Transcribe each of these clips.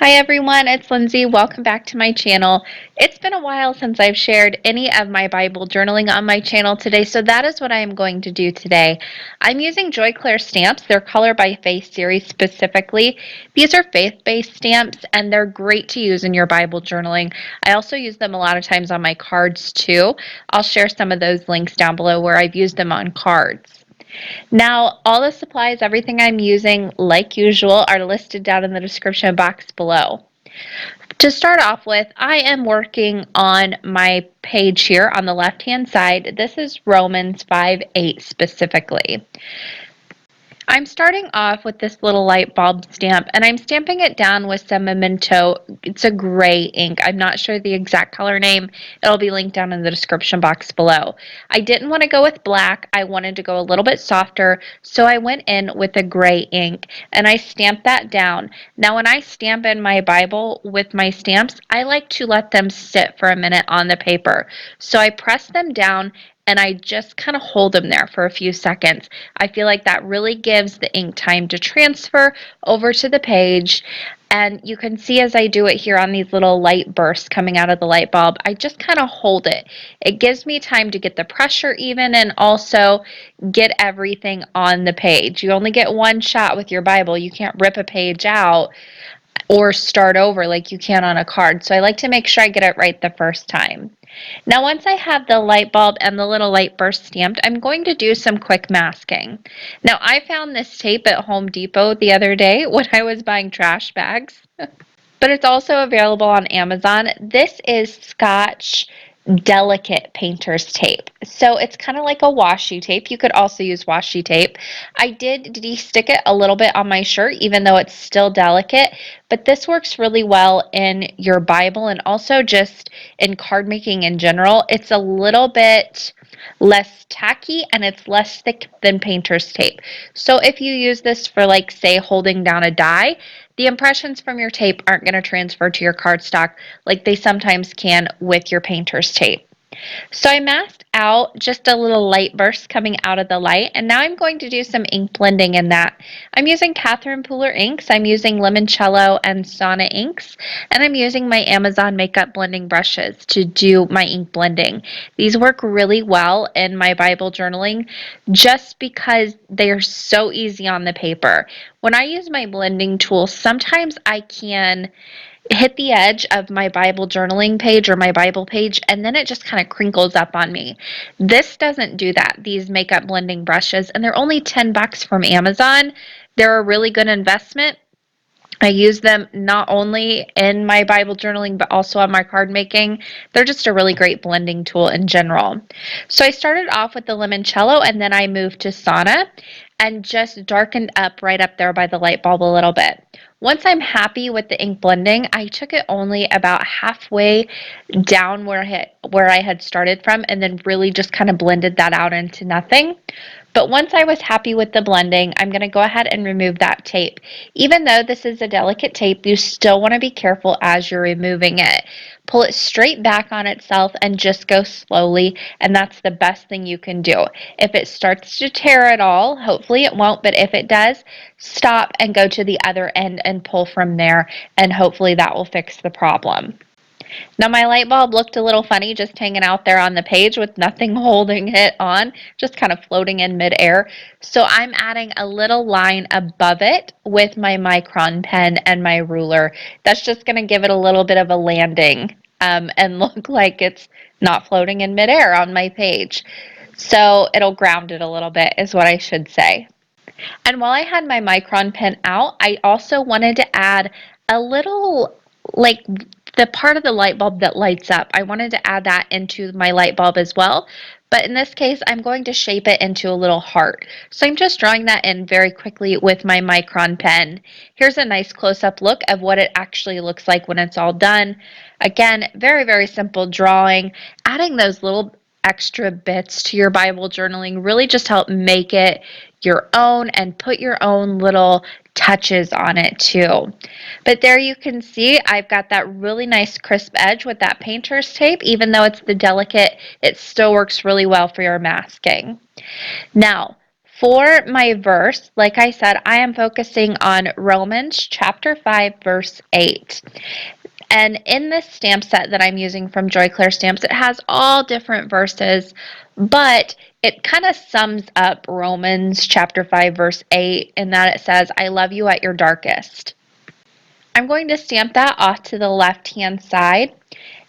Hi everyone, it's Lindsay. Welcome back to my channel. It's been a while since I've shared any of my Bible journaling on my channel today, so that is what I am going to do today. I'm using Clair stamps. They're Color by Faith series specifically. These are faith-based stamps and they're great to use in your Bible journaling. I also use them a lot of times on my cards too. I'll share some of those links down below where I've used them on cards. Now, all the supplies, everything I'm using, like usual, are listed down in the description box below. To start off with, I am working on my page here on the left-hand side. This is Romans 5:8 specifically. I'm starting off with this little light bulb stamp, and I'm stamping it down with some Memento. It's a gray ink. I'm not sure the exact color name. It'll be linked down in the description box below. I didn't want to go with black. I wanted to go a little bit softer, so I went in with a gray ink, and I stamped that down. Now, when I stamp in my Bible with my stamps, I like to let them sit for a minute on the paper. So I press them down and I just kind of hold them there for a few seconds. I feel like that really gives the ink time to transfer over to the page. And you can see as I do it here on these little light bursts coming out of the light bulb, I just kind of hold it. It gives me time to get the pressure even and also get everything on the page. You only get one shot with your Bible. You can't rip a page out or start over like you can on a card. So I like to make sure I get it right the first time. Now, once I have the light bulb and the little light burst stamped, I'm going to do some quick masking. Now, I found this tape at Home Depot the other day when I was buying trash bags, but it's also available on Amazon. This is Scotch Delicate Painter's Tape. So it's kind of like a washi tape. You could also use washi tape. I did de-stick it a little bit on my shirt, even though it's still delicate, but this works really well in your Bible and also just in card making in general. It's a little bit less tacky and it's less thick than painter's tape. So if you use this for, like, say, holding down a die, the impressions from your tape aren't going to transfer to your cardstock like they sometimes can with your painter's tape. So I masked out just a little light burst coming out of the light, and now I'm going to do some ink blending in that. I'm using Catherine Pooler inks, I'm using Limoncello and Sauna inks, and I'm using my Amazon makeup blending brushes to do my ink blending. These work really well in my Bible journaling just because they are so easy on the paper. When I use my blending tool, sometimes I can hit the edge of my Bible journaling page or my Bible page, and then it just kind of crinkles up on me. This doesn't do that, these makeup blending brushes, and they're only $10 from Amazon. They're a really good investment. I use them not only in my Bible journaling, but also on my card making. They're just a really great blending tool in general. So I started off with the limoncello and then I moved to sauna and just darkened up right up there by the light bulb a little bit. Once I'm happy with the ink blending, I took it only about halfway down where I had started from and then really just kind of blended that out into nothing. But once I was happy with the blending, I'm going to go ahead and remove that tape. Even though this is a delicate tape, you still want to be careful as you're removing it. Pull it straight back on itself and just go slowly, and that's the best thing you can do. If it starts to tear at all, hopefully it won't, but if it does, stop and go to the other end and pull from there, and hopefully that will fix the problem. Now my light bulb looked a little funny just hanging out there on the page with nothing holding it on, just kind of floating in midair. So I'm adding a little line above it with my micron pen and my ruler. That's just going to give it a little bit of a landing and look like it's not floating in midair on my page. So it'll ground it a little bit is what I should say. And while I had my micron pen out, I also wanted to add a little, like, the part of the light bulb that lights up. I wanted to add that into my light bulb as well. But in this case, I'm going to shape it into a little heart. So I'm just drawing that in very quickly with my micron pen. Here's a nice close-up look of what it actually looks like when it's all done. Again, very, very simple drawing. Adding those little extra bits to your Bible journaling really just help make it your own and put your own little touches on it too. But there you can see I've got that really nice crisp edge with that painter's tape. Even though it's the delicate, it still works really well for your masking. Now, For my verse, like I said, I am focusing on Romans chapter 5, verse 8. And in this stamp set that I'm using from Clair Stamps, it has all different verses, but it kind of sums up Romans chapter 5, verse 8, in that it says, I love you at your darkest. I'm going to stamp that off to the left-hand side,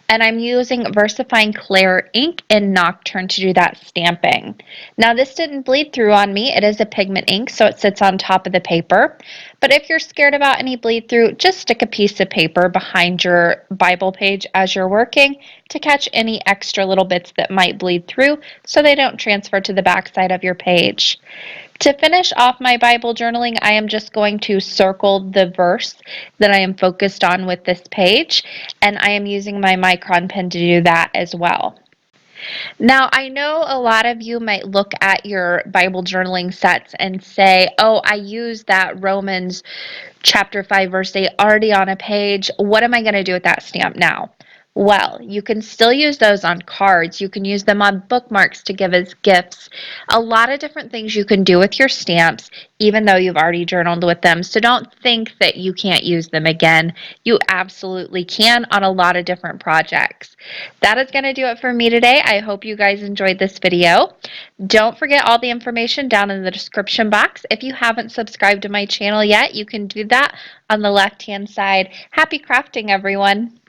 and I'm using VersaFine Clair ink in Nocturne to do that stamping. Now this didn't bleed through on me. It is a pigment ink, so it sits on top of the paper. But if you're scared about any bleed through, just stick a piece of paper behind your Bible page as you're working to catch any extra little bits that might bleed through so they don't transfer to the back side of your page. To finish off my Bible journaling, I am just going to circle the verse that I am focused on with this page, and I am using my micron pen to do that as well. Now, I know a lot of you might look at your Bible journaling sets and say, oh, I use that Romans chapter 5, verse 8 already on a page. What am I going to do with that stamp now? Well, you can still use those on cards. You can use them on bookmarks to give as gifts. A lot of different things you can do with your stamps, even though you've already journaled with them. So don't think that you can't use them again. You absolutely can on a lot of different projects. That is going to do it for me today. I hope you guys enjoyed this video. Don't forget all the information down in the description box. If you haven't subscribed to my channel yet, you can do that on the left-hand side. Happy crafting, everyone!